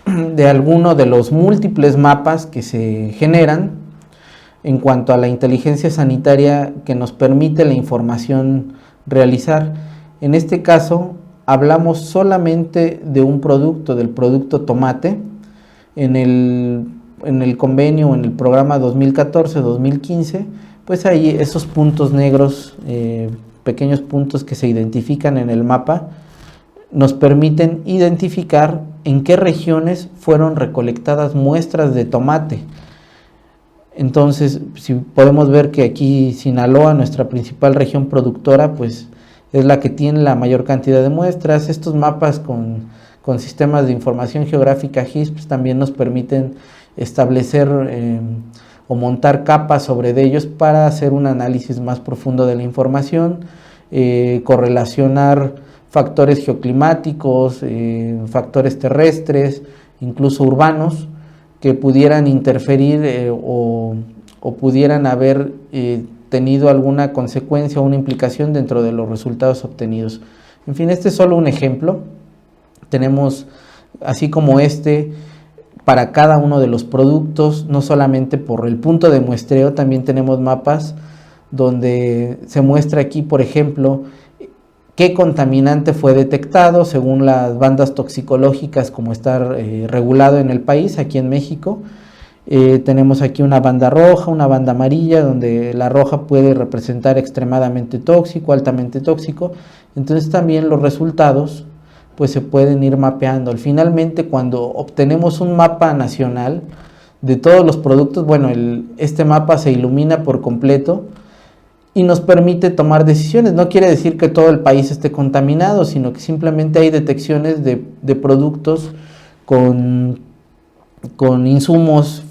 Speaker 2: de alguno de los múltiples mapas que se generan en cuanto a la inteligencia sanitaria que nos permite la información realizar. En este caso, hablamos solamente de un producto, del producto tomate. En el convenio o en el programa 2014-2015, pues ahí esos puntos negros, pequeños puntos que se identifican en el mapa, nos permiten identificar en qué regiones fueron recolectadas muestras de tomate. Entonces, si podemos ver que aquí Sinaloa, nuestra principal región productora, pues es la que tiene la mayor cantidad de muestras. Estos mapas con sistemas de información geográfica GIS pues también nos permiten establecer o montar capas sobre ellos para hacer un análisis más profundo de la información, correlacionar factores geoclimáticos, factores terrestres, incluso urbanos, que pudieran interferir o pudieran haber tenido alguna consecuencia o una implicación dentro de los resultados obtenidos. En fin, este es solo un ejemplo. Tenemos, así como para cada uno de los productos, no solamente por el punto de muestreo, también tenemos mapas donde se muestra aquí, por ejemplo, qué contaminante fue detectado según las bandas toxicológicas como está regulado en el país, aquí en México, Tenemos aquí una banda roja, una banda amarilla, donde la roja puede representar extremadamente tóxico, altamente tóxico. Entonces también los resultados pues se pueden ir mapeando. Finalmente, cuando obtenemos un mapa nacional de todos los productos, bueno, este mapa se ilumina por completo y nos permite tomar decisiones. No quiere decir que todo el país esté contaminado, sino que simplemente hay detecciones de productos con insumos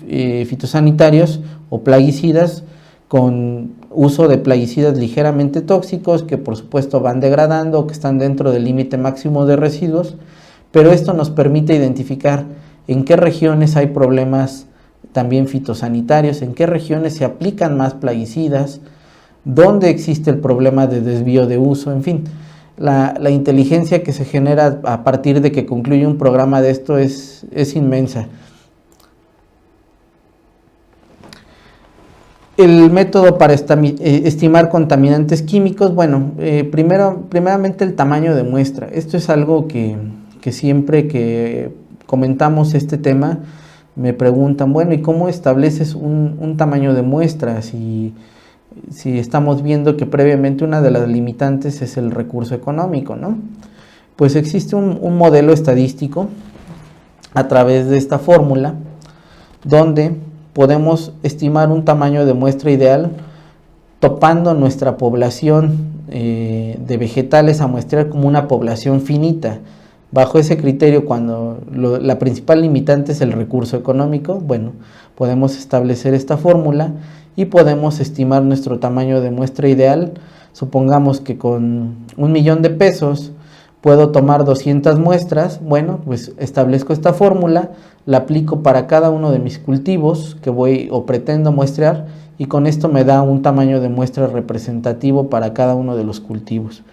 Speaker 2: fitosanitarios o plaguicidas, con uso de plaguicidas ligeramente tóxicos que por supuesto van degradando, que están dentro del límite máximo de residuos, pero esto nos permite identificar en qué regiones hay problemas también fitosanitarios, en qué regiones se aplican más plaguicidas, dónde existe el problema de desvío de uso, en fin. La inteligencia que se genera a partir de que concluye un programa de esto es inmensa. El método para estimar contaminantes químicos, bueno, primeramente el tamaño de muestra. Esto es algo que siempre que comentamos este tema me preguntan, bueno, ¿y cómo estableces un tamaño de muestra? Si estamos viendo que previamente una de las limitantes es el recurso económico, ¿no? Pues existe un modelo estadístico a través de esta fórmula donde podemos estimar un tamaño de muestra ideal topando nuestra población de vegetales a muestrear como una población finita. Bajo ese criterio, cuando la principal limitante es el recurso económico, bueno, podemos establecer esta fórmula y podemos estimar nuestro tamaño de muestra ideal. Supongamos que con 1,000,000 de pesos puedo tomar 200 muestras, bueno, pues establezco esta fórmula, la aplico para cada uno de mis cultivos que voy o pretendo muestrear y con esto me da un tamaño de muestra representativo para cada uno de los cultivos.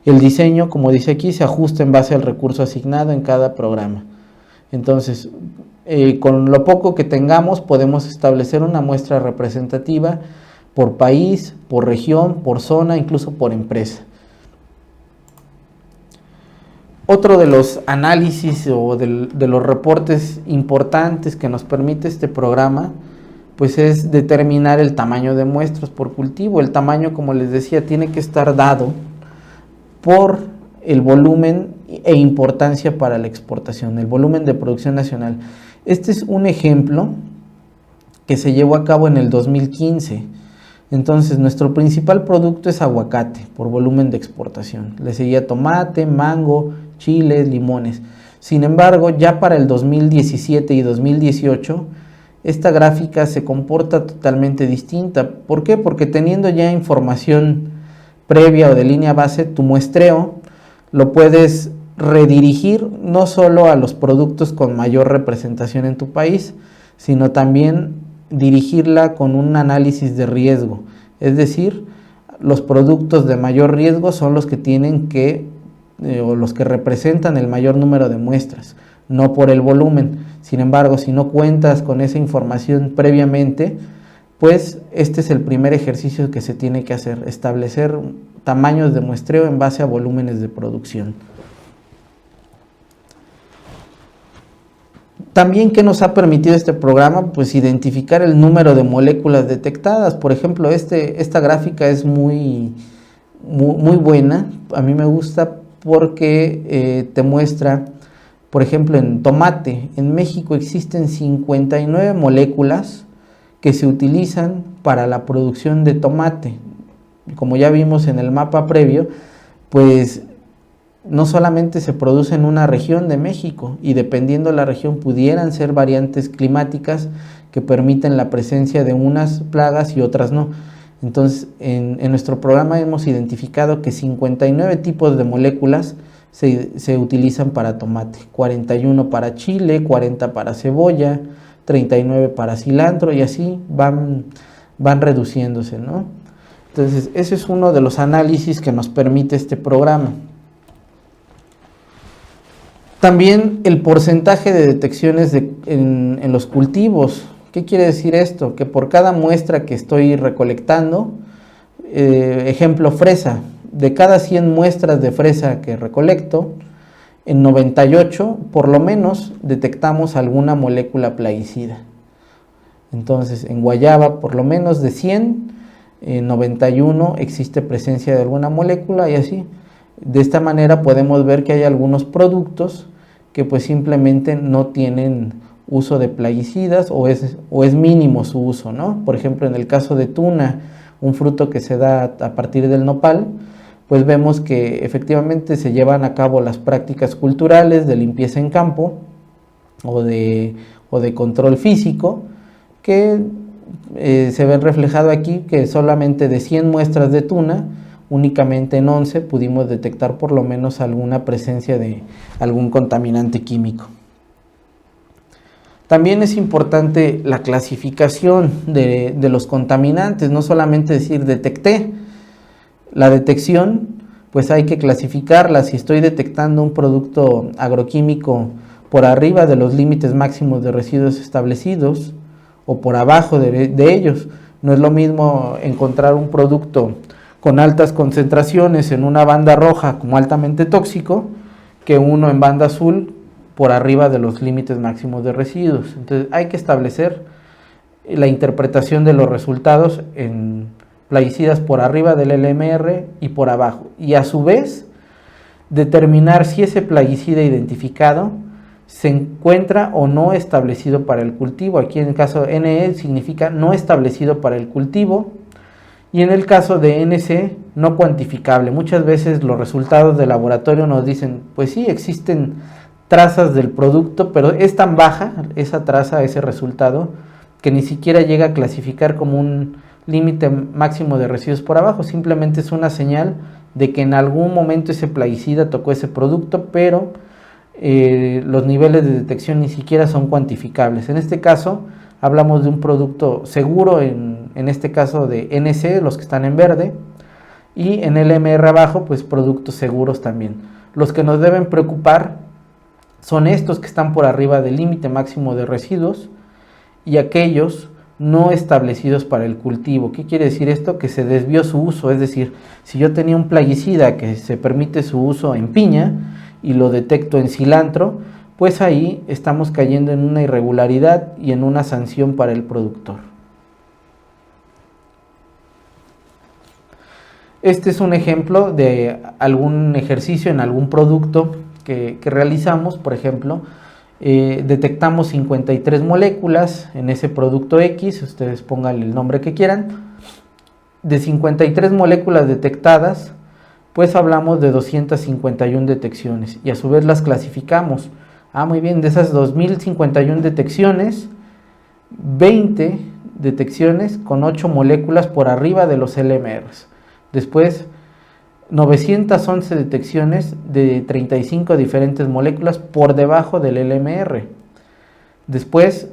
Speaker 2: El diseño, como dice aquí, se ajusta en base al recurso asignado en cada programa. Entonces, con lo poco que tengamos podemos establecer una muestra representativa por país, por región, por zona, incluso por empresa. Otro de los análisis o de los reportes importantes que nos permite este programa, pues es determinar el tamaño de muestras por cultivo. El tamaño, como les decía, tiene que estar dado por el volumen e importancia para la exportación, el volumen de producción nacional. Este es un ejemplo que se llevó a cabo en el 2015. Entonces, nuestro principal producto es aguacate por volumen de exportación. Le seguía tomate, mango, chiles, limones. Sin embargo, ya para el 2017 y 2018, esta gráfica se comporta totalmente distinta. ¿Por qué? Porque teniendo ya información previa o de línea base, tu muestreo lo puedes redirigir no solo a los productos con mayor representación en tu país, sino también dirigirla con un análisis de riesgo. Es decir, los productos de mayor riesgo son los que tienen o los que representan el mayor número de muestras, no por el volumen. Sin embargo, si no cuentas con esa información previamente, pues este es el primer ejercicio que se tiene que hacer, establecer tamaños de muestreo en base a volúmenes de producción. También, ¿qué nos ha permitido este programa? Pues identificar el número de moléculas detectadas. Por ejemplo, esta gráfica es muy buena, a mí me gusta porque te muestra, por ejemplo, en tomate, en México existen 59 moléculas que se utilizan para la producción de tomate. Como ya vimos en el mapa previo, pues no solamente se produce en una región de México y dependiendo de la región pudieran ser variantes climáticas que permiten la presencia de unas plagas y otras no. Entonces, en nuestro programa hemos identificado que 59 tipos de moléculas se utilizan para tomate, 41 para chile, 40 para cebolla, 39 para cilantro y así van reduciéndose, ¿no? Entonces, ese es uno de los análisis que nos permite este programa. También el porcentaje de detecciones en los cultivos. ¿Qué quiere decir esto? Que por cada muestra que estoy recolectando, ejemplo fresa, de cada 100 muestras de fresa que recolecto, en 98 por lo menos detectamos alguna molécula plaguicida. Entonces, en guayaba, por lo menos de 100, 91 existe presencia de alguna molécula y así. De esta manera podemos ver que hay algunos productos que pues simplemente no tienen uso de plaguicidas o es mínimo su uso, ¿no? Por ejemplo, en el caso de tuna, un fruto que se da a partir del nopal, pues vemos que efectivamente se llevan a cabo las prácticas culturales de limpieza en campo o de control físico, que se ven reflejado aquí que solamente de 100 muestras de tuna, únicamente en 11 pudimos detectar por lo menos alguna presencia de algún contaminante químico. También es importante la clasificación de los contaminantes, no solamente decir detecté. La detección, pues hay que clasificarla. Si estoy detectando un producto agroquímico por arriba de los límites máximos de residuos establecidos o por abajo de ellos, no es lo mismo encontrar un producto con altas concentraciones en una banda roja como altamente tóxico que uno en banda azul por arriba de los límites máximos de residuos. Entonces hay que establecer la interpretación de los resultados en plaguicidas por arriba del LMR y por abajo, y a su vez determinar si ese plaguicida identificado se encuentra o no establecido para el cultivo. Aquí en el caso NE significa no establecido para el cultivo, y en el caso de NC, no cuantificable. Muchas veces los resultados de laboratorio nos dicen, pues sí, existen trazas del producto, pero es tan baja esa traza, ese resultado, que ni siquiera llega a clasificar como un límite máximo de residuos por abajo. Simplemente es una señal de que en algún momento ese plaguicida tocó ese producto, pero los niveles de detección ni siquiera son cuantificables. En este caso, hablamos de un producto seguro, en este caso de NC, los que están en verde, y en LMR abajo, pues productos seguros también. Los que nos deben preocupar son estos que están por arriba del límite máximo de residuos y aquellos no establecidos para el cultivo. ¿Qué quiere decir esto? Que se desvió su uso, es decir, si yo tenía un plaguicida que se permite su uso en piña y lo detecto en cilantro, pues ahí estamos cayendo en una irregularidad y en una sanción para el productor. Este es un ejemplo de algún ejercicio en algún producto que realizamos. Por ejemplo, detectamos 53 moléculas en ese producto X, ustedes pónganle el nombre que quieran. De 53 moléculas detectadas, pues hablamos de 251 detecciones y a su vez las clasificamos. Muy bien, de esas 2051 detecciones, 20 detecciones con 8 moléculas por arriba de los LMRs. Después, 911 detecciones de 35 diferentes moléculas por debajo del LMR. Después,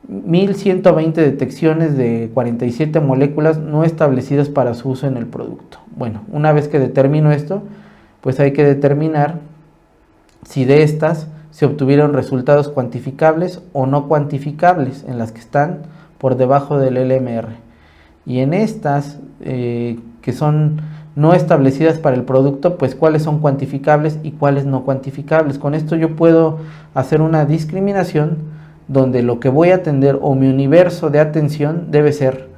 Speaker 2: 1120 detecciones de 47 moléculas no establecidas para su uso en el producto. Bueno, una vez que determino esto, pues hay que determinar si de estas se obtuvieron resultados cuantificables o no cuantificables en las que están por debajo del LMR. Y en estas que son no establecidas para el producto, pues cuáles son cuantificables y cuáles no cuantificables. Con esto yo puedo hacer una discriminación donde lo que voy a atender o mi universo de atención debe ser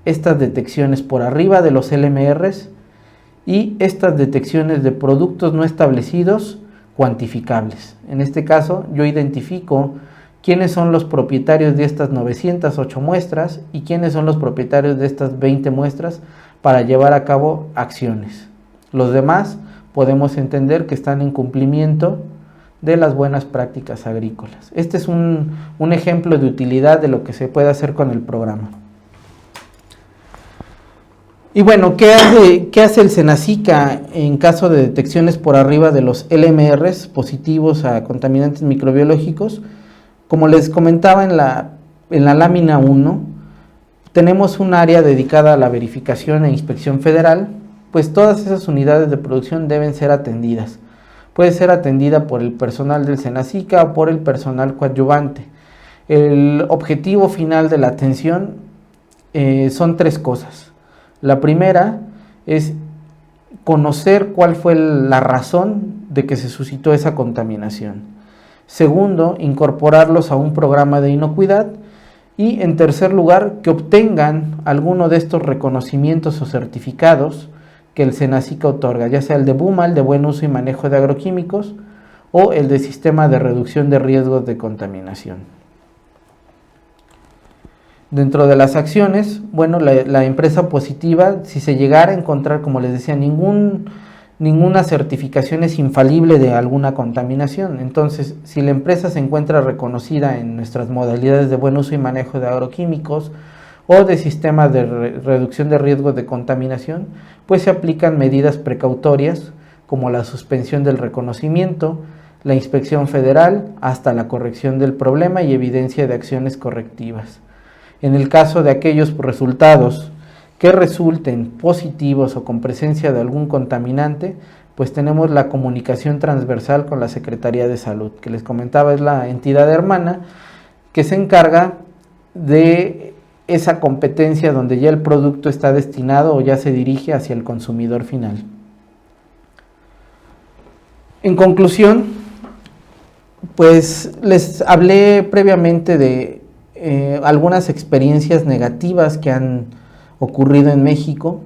Speaker 2: estas detecciones por arriba de los LMRs y estas detecciones de productos no establecidos cuantificables. En este caso yo identifico quiénes son los propietarios de estas 908 muestras y quiénes son los propietarios de estas 20 muestras para llevar a cabo acciones. Los demás podemos entender que están en cumplimiento de las buenas prácticas agrícolas. Este es un ejemplo de utilidad de lo que se puede hacer con el programa. Y bueno, ¿qué hace el SENACICA en caso de detecciones por arriba de los LMRs positivos a contaminantes microbiológicos? Como les comentaba en la lámina 1, tenemos un área dedicada a la verificación e inspección federal, pues todas esas unidades de producción deben ser atendidas. Puede ser atendida por el personal del SENACICA o por el personal coadyuvante. El objetivo final de la atención son 3 cosas. La primera es conocer cuál fue la razón de que se suscitó esa contaminación. Segundo, incorporarlos a un programa de inocuidad. Y en tercer lugar, que obtengan alguno de estos reconocimientos o certificados que el SENACICA otorga, ya sea el de BUMA, el de buen uso y manejo de agroquímicos, o el de sistema de reducción de riesgos de contaminación. Dentro de las acciones, bueno, la empresa positiva, si se llegara a encontrar, como les decía, ninguna certificación es infalible de alguna contaminación. Entonces, si la empresa se encuentra reconocida en nuestras modalidades de buen uso y manejo de agroquímicos o de sistemas de reducción de riesgos de contaminación, pues se aplican medidas precautorias como la suspensión del reconocimiento, la inspección federal, hasta la corrección del problema y evidencia de acciones correctivas. En el caso de aquellos resultados que resulten positivos o con presencia de algún contaminante, pues tenemos la comunicación transversal con la Secretaría de Salud, que les comentaba es la entidad hermana que se encarga de esa competencia donde ya el producto está destinado o ya se dirige hacia el consumidor final. En conclusión, pues les hablé previamente de algunas experiencias negativas que han ocurrido en México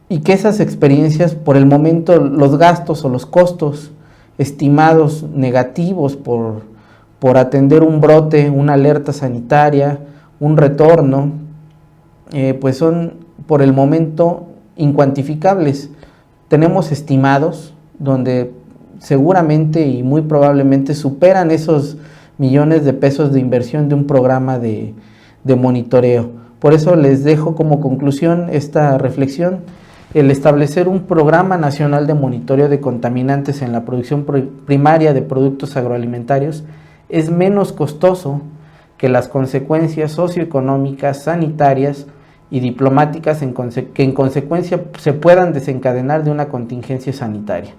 Speaker 2: y que esas experiencias, por el momento, los gastos o los costos estimados negativos por atender un brote, una alerta sanitaria, un retorno, pues son por el momento incuantificables. Tenemos estimados donde seguramente y muy probablemente superan esos millones de pesos de inversión de un programa de monitoreo. Por eso les dejo como conclusión esta reflexión: el establecer un programa nacional de monitoreo de contaminantes en la producción primaria de productos agroalimentarios es menos costoso que las consecuencias socioeconómicas, sanitarias y diplomáticas que en consecuencia se puedan desencadenar de una contingencia sanitaria.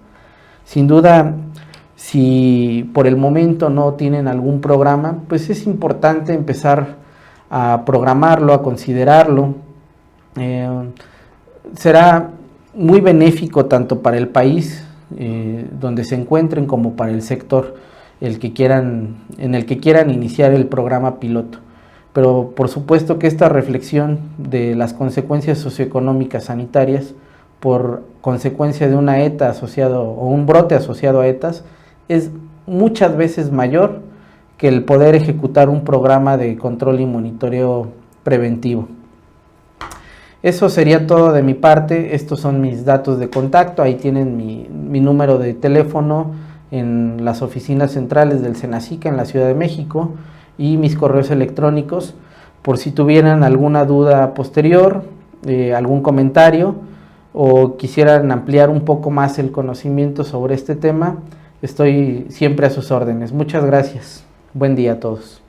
Speaker 2: Sin duda, si por el momento no tienen algún programa, pues es importante empezar a programarlo, a considerarlo. Será muy benéfico tanto para el país donde se encuentren como para el sector en el que quieran iniciar el programa piloto. Pero por supuesto que esta reflexión de las consecuencias socioeconómicas sanitarias por consecuencia de una ETA asociado o un brote asociado a ETAs es muchas veces mayor que el poder ejecutar un programa de control y monitoreo preventivo. Eso sería todo de mi parte. Estos son mis datos de contacto. Ahí tienen mi número de teléfono en las oficinas centrales del SENACICA en la Ciudad de México y mis correos electrónicos por si tuvieran alguna duda posterior, algún comentario o quisieran ampliar un poco más el conocimiento sobre este tema. Estoy siempre a sus órdenes. Muchas gracias. Buen día a todos.